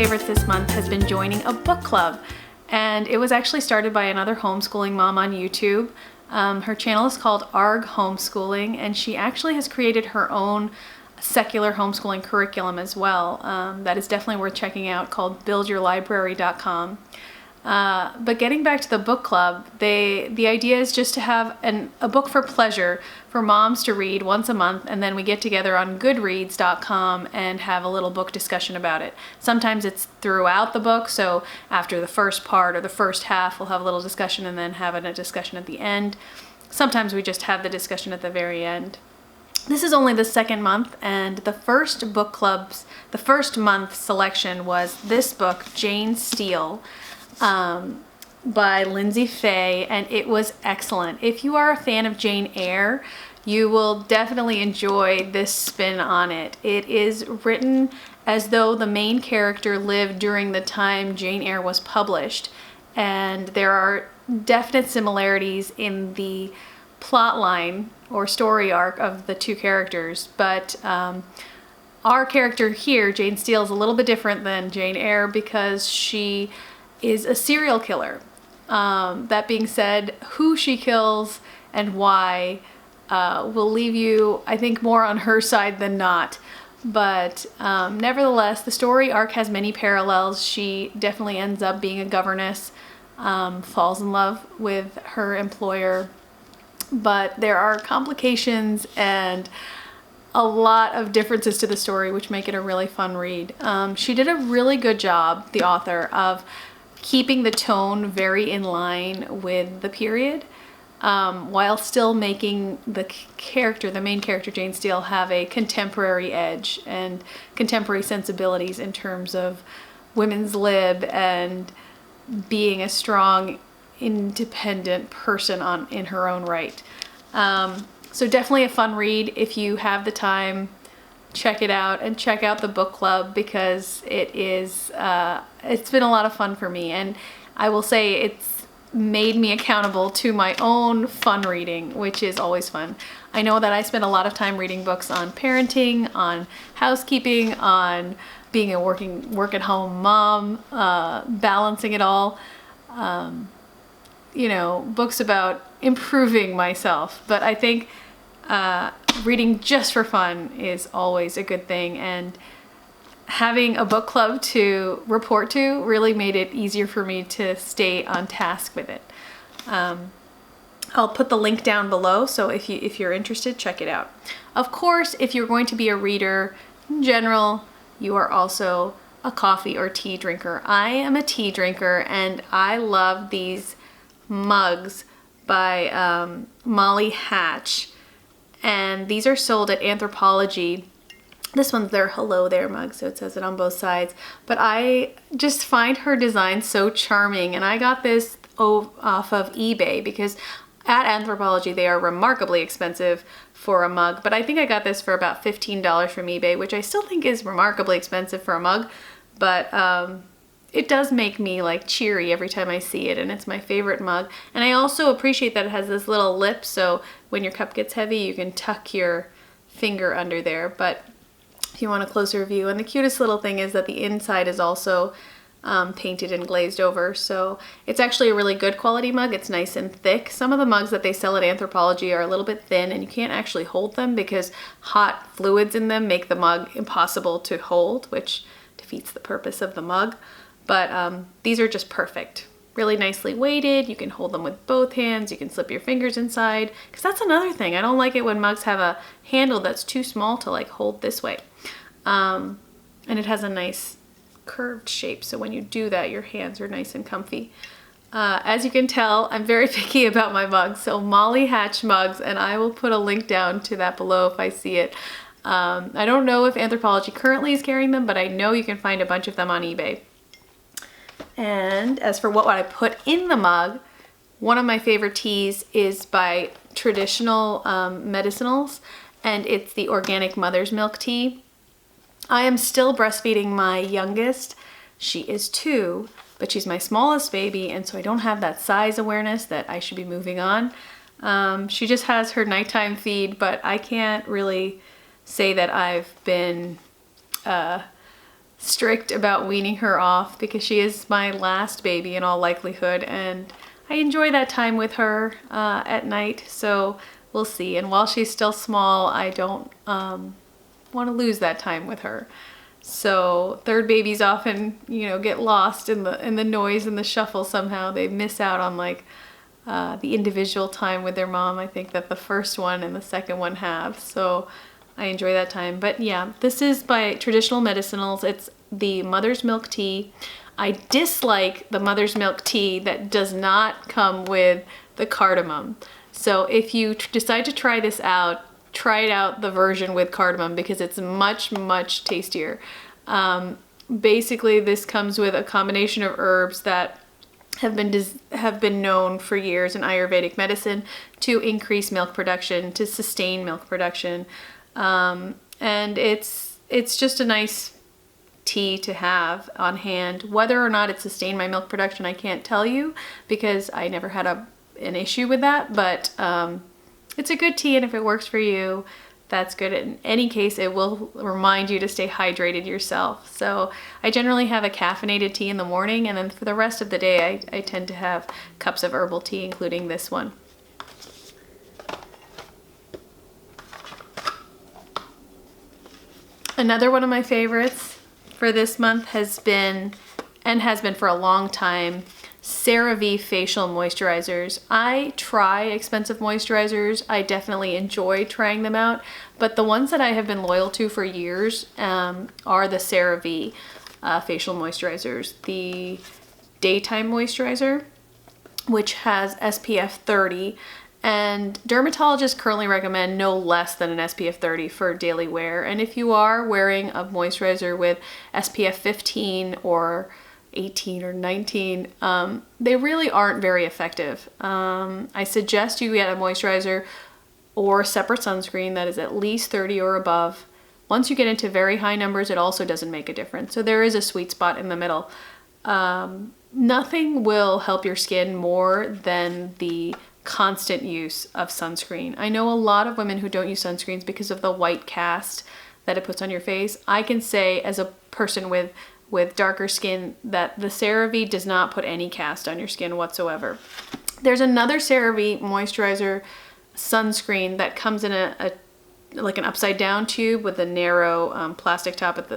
favorites this month has been joining a book club. And it was actually started by another homeschooling mom on YouTube. Her channel is called ARG Homeschooling, and she actually has created her own secular homeschooling curriculum as well. That is definitely worth checking out, called buildyourlibrary.com. But getting back to the book club, the idea is just to have a book for pleasure for moms to read once a month, and then we get together on goodreads.com and have a little book discussion about it. Sometimes it's throughout the book, so after the first part or the first half, we'll have a little discussion and then have a discussion at the end. Sometimes we just have the discussion at the very end. This is only the second month, and the first month selection was this book, Jane Steele, by Lindsay Fay, and it was excellent. If you are a fan of Jane Eyre, you will definitely enjoy this spin on it. It is written as though the main character lived during the time Jane Eyre was published, and there are definite similarities in the plot line or story arc of the two characters, but our character here, Jane Steele, is a little bit different than Jane Eyre because she is a serial killer. That being said, who she kills and why will leave you, I think, more on her side than not. But nevertheless, the story arc has many parallels. She definitely ends up being a governess, falls in love with her employer, but there are complications and a lot of differences to the story, which make it a really fun read. She did a really good job, the author, of keeping the tone very in line with the period, while still making the main character, Jane Steele, have a contemporary edge and contemporary sensibilities in terms of women's lib and being a strong, independent person in her own right. So definitely a fun read. If you have the time, check it out, and check out the book club because it's been a lot of fun for me, and I will say it's made me accountable to my own fun reading, which is always fun. I know that I spend a lot of time reading books on parenting, on housekeeping, on being a work-at-home mom, balancing it all, books about improving myself, but I think reading just for fun is always a good thing, and having a book club to report to really made it easier for me to stay on task with it. I'll put the link down below, so if you're interested, check it out. Of course, if you're going to be a reader in general, you are also a coffee or tea drinker. I am a tea drinker, and I love these mugs by Molly Hatch, and these are sold at Anthropologie. This one's their Hello There mug, so it says it on both sides, but I just find her design so charming, and I got this off of eBay because at Anthropologie they are remarkably expensive for a mug, but I think I got this for about $15 from eBay, which I still think is remarkably expensive for a mug, but it does make me like cheery every time I see it, and it's my favorite mug. And I also appreciate that it has this little lip, so when your cup gets heavy you can tuck your finger under there, but if you want a closer view. And the cutest little thing is that the inside is also painted and glazed over, so it's actually a really good quality mug. It's nice and thick. Some of the mugs that they sell at Anthropologie are a little bit thin, and you can't actually hold them because hot fluids in them make the mug impossible to hold, which defeats the purpose of the mug. But these are just perfect. Really nicely weighted. You can hold them with both hands. You can slip your fingers inside, because that's another thing. I don't like it when mugs have a handle that's too small to like hold this way. And it has a nice curved shape, so when you do that, your hands are nice and comfy. As you can tell, I'm very picky about my mugs, so Molly Hatch mugs, and I will put a link down to that below if I see it. I don't know if Anthropologie currently is carrying them, but I know you can find a bunch of them on eBay. And as for what I put in the mug, one of my favorite teas is by Traditional Medicinals, and it's the Organic Mother's Milk Tea. I am still breastfeeding my youngest. She is 2, but she's my smallest baby, and so I don't have that size awareness that I should be moving on. She just has her nighttime feed, but I can't really say that I've been strict about weaning her off because she is my last baby in all likelihood, and I enjoy that time with her at night, so we'll see. And while she's still small, I don't want to lose that time with her. So third babies often, you know, get lost in the noise and the shuffle somehow. They miss out on like the individual time with their mom. I think that the first one and the second one have. So I enjoy that time. But yeah, this is by Traditional Medicinals. It's the Mother's Milk Tea. I dislike the Mother's Milk Tea that does not come with the cardamom. So if you decide to try this out, try it out the version with cardamom because it's much, much tastier. Basically, this comes with a combination of herbs that have been known for years in Ayurvedic medicine to increase milk production, to sustain milk production. And it's just a nice tea to have on hand. Whether or not it sustained my milk production, I can't tell you because I never had an issue with that, but it's a good tea, and if it works for you, that's good. In any case, it will remind you to stay hydrated yourself. So I generally have a caffeinated tea in the morning, and then for the rest of the day, I tend to have cups of herbal tea, including this one. Another one of my favorites for this month has been for a long time, CeraVe facial moisturizers. I try expensive moisturizers. I definitely enjoy trying them out, but the ones that I have been loyal to for years are the CeraVe facial moisturizers. The daytime moisturizer, which has SPF 30, and dermatologists currently recommend no less than an SPF 30 for daily wear. And if you are wearing a moisturizer with SPF 15 or 18 or 19, they really aren't very effective. I suggest you get a moisturizer or separate sunscreen that is at least 30 or above. Once you get into very high numbers, it also doesn't make a difference. So there is a sweet spot in the middle. Nothing will help your skin more than the constant use of sunscreen. I know a lot of women who don't use sunscreens because of the white cast that it puts on your face. I can say as a person with darker skin that the CeraVe does not put any cast on your skin whatsoever. There's another CeraVe moisturizer sunscreen that comes in like an upside down tube with a narrow plastic top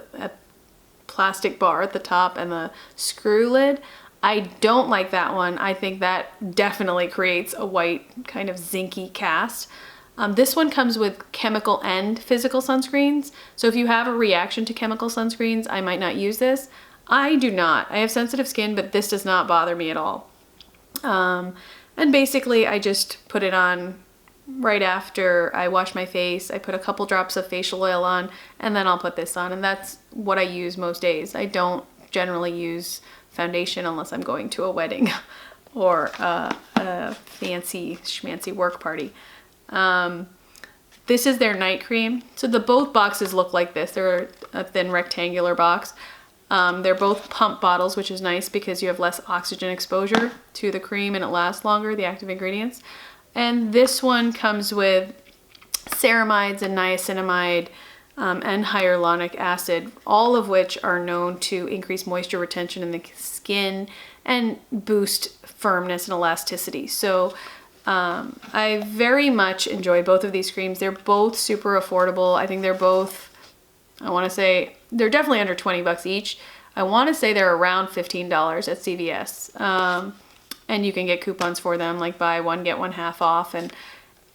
plastic bar at the top and the screw lid. I don't like that one. I think that definitely creates a white kind of zinky cast. This one comes with chemical and physical sunscreens. So if you have a reaction to chemical sunscreens, I might not use this. I do not. I have sensitive skin, but this does not bother me at all. And basically I just put it on right after I wash my face. I put a couple drops of facial oil on, and then I'll put this on. And that's what I use most days. I don't generally use foundation unless I'm going to a wedding or a fancy schmancy work party. This is their night cream. So both boxes look like this. They're a thin rectangular box. They're both pump bottles, which is nice because you have less oxygen exposure to the cream and it lasts longer, the active ingredients. And this one comes with ceramides and niacinamide and hyaluronic acid, all of which are known to increase moisture retention in the skin and boost firmness and elasticity. So I very much enjoy both of these creams. They're both super affordable. I think they're both, I want to say, they're definitely under 20 bucks each. I want to say they're around $15 at CVS. And you can get coupons for them, like buy one, get one half off. And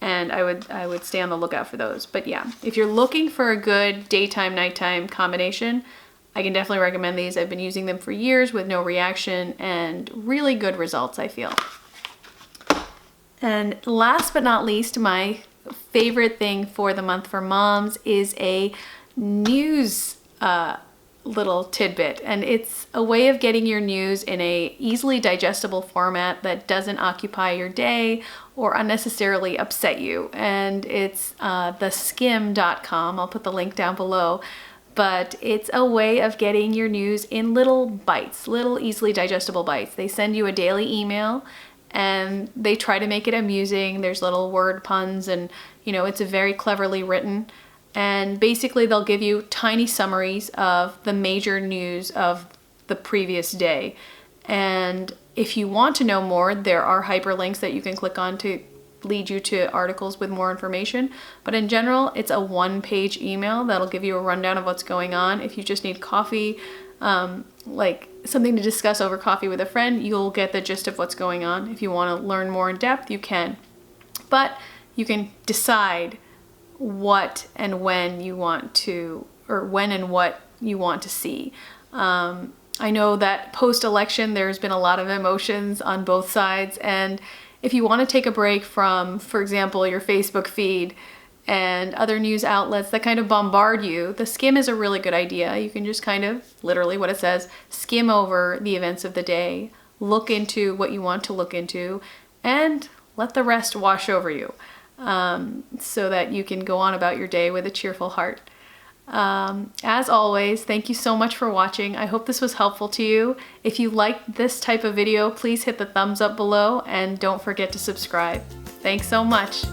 I would stay on the lookout for those. But yeah, if you're looking for a good daytime, nighttime combination, I can definitely recommend these. I've been using them for years with no reaction and really good results, I feel. And last but not least, my favorite thing for the month for moms is a news little tidbit, and it's a way of getting your news in a easily digestible format that doesn't occupy your day or unnecessarily upset you. And it's theskim.com. I'll put the link down below, but it's a way of getting your news in little bites, little easily digestible bites. They send you a daily email and they try to make it amusing. There's little word puns and, you know, it's very cleverly written. And basically they'll give you tiny summaries of the major news of the previous day. And if you want to know more, there are hyperlinks that you can click on to lead you to articles with more information. But in general, it's a one-page email that'll give you a rundown of what's going on. If you just need coffee, like something to discuss over coffee with a friend, you'll get the gist of what's going on. If you want to learn more in depth, you can. But you can decide what and when you want to, or when and what you want to see. I know that post-election there's been a lot of emotions on both sides, and if you want to take a break from, for example, your Facebook feed and other news outlets that kind of bombard you, the skim is a really good idea. You can just kind of, literally what it says, skim over the events of the day, look into what you want to look into, and let the rest wash over you, so that you can go on about your day with a cheerful heart. As always, thank you so much for watching. I hope this was helpful to you. If you liked this type of video, please hit the thumbs up below and don't forget to subscribe. Thanks so much.